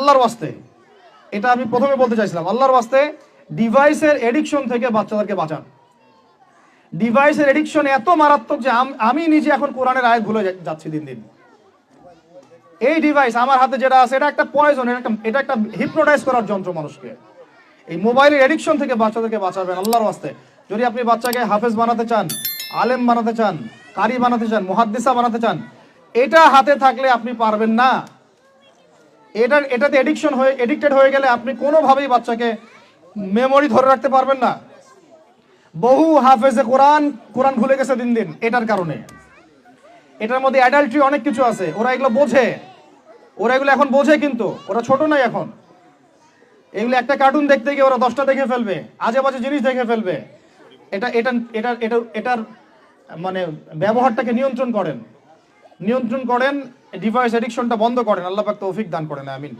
আল্লাহর ওয়াস্তে, এটা আমি প্রথমে বলতে চাইছিলাম, আল্লাহর ওয়াস্তে ডিভাইসের এডিকশন থেকে বাচ্চাদেরকে বাঁচান। ডিভাইসের এডিকশন এত মারাত্মক যে আমি নিজে এখন কোরআনের আয়াত ভুলে যাচ্ছি দিন দিন। এই ডিভাইস আমার হাতে যেটা আছে এটা একটা পয়জন, এটা একটা হিপনোটাইজ করার যন্ত্র মানুষকে। এই মোবাইলের এডিকশন থেকে বাচ্চাদেরকে বাঁচাবেন আল্লাহর ওয়াস্তে। যদি আপনি বাচ্চাকে হাফেজ বানাতে চান, আলেম বানাতে চান, কারি বানাতে চান, মুহাদ্দিসা বানাতে চান, এটা হাতে থাকলে আপনি পারবেন না। এটাতে এডিক্টেড হয়ে গেলে আপনি কোনোভাবেই বাচ্চাকে মেমোরি ধরে রাখতে পারবেন না। বহু হাফেজে কোরআন ভুলে গেছে দিন দিন এটার কারণে। এটার মধ্যে অ্যাডাল্ট্রি অনেক কিছু আছে, ওরা এগুলো বোঝে, ওরা এগুলো এখন বোঝে, কিন্তু ওরা ছোট নাই এখন। এগুলো একটা কার্টুন দেখতে গিয়ে ওরা 10টা দেখে ফেলবে, আজে বাজে জিনিস দেখে ফেলবে। এটার মানে ব্যবহারটাকে নিয়ন্ত্রণ করেন, ডিভাইস এডিকশনটা বন্ধ করেন। আল্লাহ পাক তৌফিক দান করেন, আমিন।